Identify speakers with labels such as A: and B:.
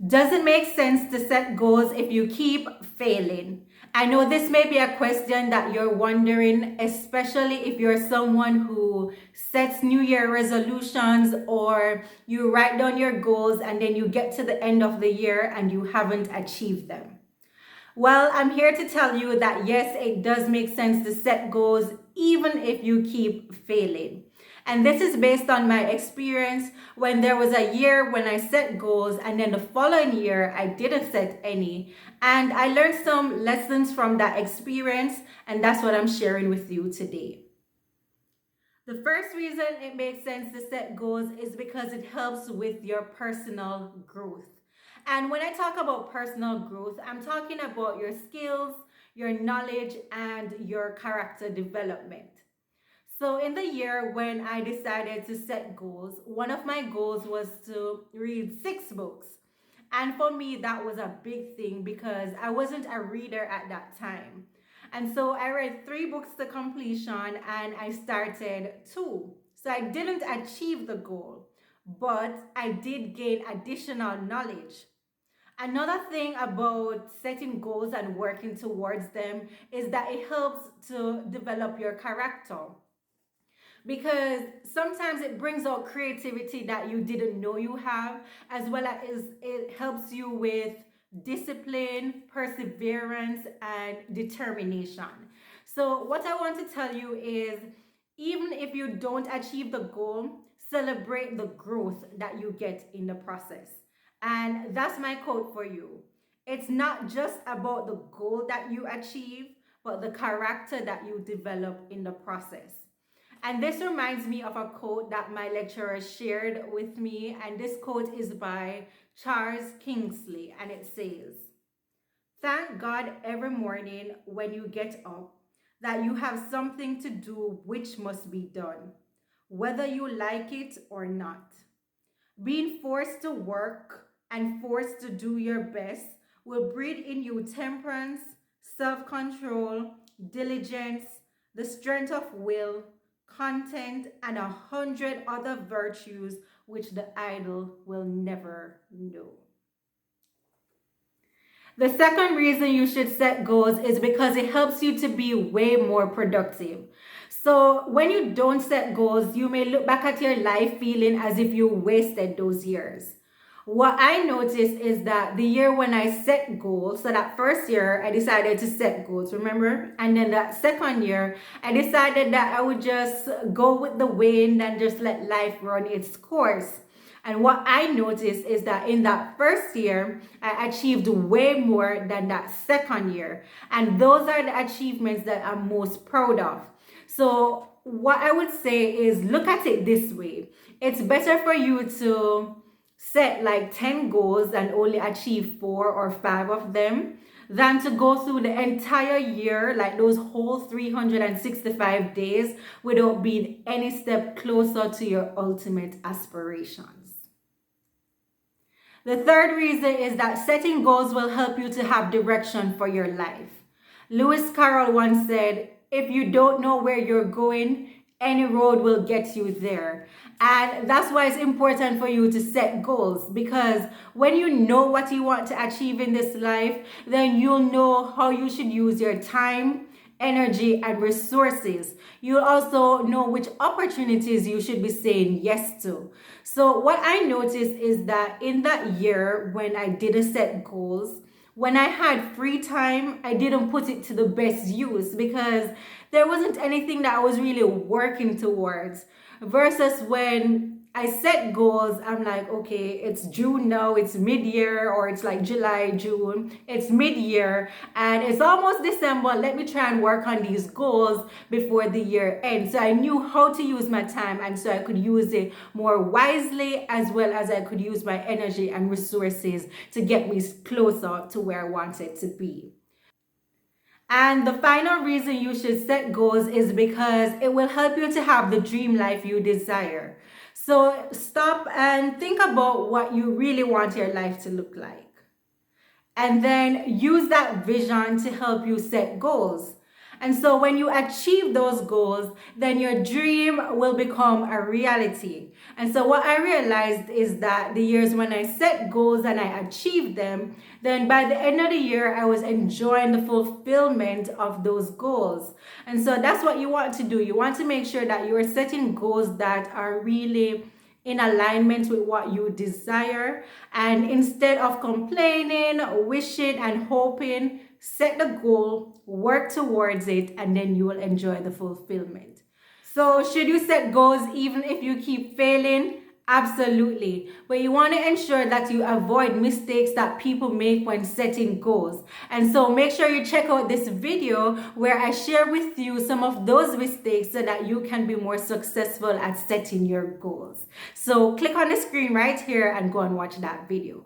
A: Does it make sense to set goals if you keep failing? I know this may be a question that you're wondering, especially if you're someone who sets New Year resolutions or you write down your goals and then you get to the end of the year and you haven't achieved them. Well, I'm here to tell you that yes, it does make sense to set goals even if you keep failing. And this is based on my experience when there was a year when I set goals and then the following year I didn't set any. And I learned some lessons from that experience, and that's what I'm sharing with you today. The first reason it makes sense to set goals is because it helps with your personal growth. And when I talk about personal growth, I'm talking about your skills, your knowledge, and your character development. So, in the year when I decided to set goals, one of my goals was to read 6 books. And for me, that was a big thing because I wasn't a reader at that time. And so I read 3 books to completion and I started 2. So I didn't achieve the goal, but I did gain additional knowledge. Another thing about setting goals and working towards them is that it helps to develop your character, because sometimes it brings out creativity that you didn't know you have, as well as it helps you with discipline, perseverance, and determination. So what I want to tell you is, even if you don't achieve the goal, celebrate the growth that you get in the process. And that's my quote for you. It's not just about the goal that you achieve, but the character that you develop in the process. And this reminds me of a quote that my lecturer shared with me. And this quote is by Charles Kingsley. And it says, "Thank God every morning when you get up that you have something to do which must be done, whether you like it or not. Being forced to work and forced to do your best will breed in you temperance, self control, diligence, the strength of will, content, and 100 other virtues which the idle will never know." The second reason you should set goals is because it helps you to be way more productive. So, when you don't set goals, you may look back at your life feeling as if you wasted those years. What I noticed is that the year when I set goals, so that first year I decided to set goals, remember? And then that second year, I decided that I would just go with the wind and just let life run its course. And what I noticed is that in that first year, I achieved way more than that second year. And those are the achievements that I'm most proud of. So, what I would say is look at it this way: it's better for you to set like 10 goals and only achieve 4 or 5 of them than to go through the entire year, like those whole 365 days, without being any step closer to your ultimate aspirations. The third reason is that setting goals will help you to have direction for your life. Lewis Carroll once said, "If you don't know where you're going, any road will get you there." And that's why it's important for you to set goals, because when you know what you want to achieve in this life, then you'll know how you should use your time, energy, and resources. You'll also know which opportunities you should be saying yes to. So, what I noticed is that in that year when I didn't set goals, when I had free time, I didn't put it to the best use because there wasn't anything that I was really working towards. Versus when I set goals, I'm like, okay, it's June now, it's mid year, or it's like July, June, it's mid year, and it's almost December. Let me try and work on these goals before the year ends. So I knew how to use my time, and so I could use it more wisely, as well as I could use my energy and resources to get me closer to where I wanted to be. And the final reason you should set goals is because it will help you to have the dream life you desire. So stop and think about what you really want your life to look like. And then use that vision to help you set goals. And so when you achieve those goals, then your dream will become a reality. And so what I realized is that the years when I set goals and I achieved them, then by the end of the year, I was enjoying the fulfillment of those goals. And so that's what you want to do. You want to make sure that you are setting goals that are really in alignment with what you desire. And instead of complaining, wishing, and hoping, set the goal, work towards it, and then you will enjoy the fulfillment. So, should you set goals even if you keep failing? Absolutely. But you want to ensure that you avoid mistakes that people make when setting goals. And so make sure you check out this video where I share with you some of those mistakes so that you can be more successful at setting your goals. So click on the screen right here and go and watch that video.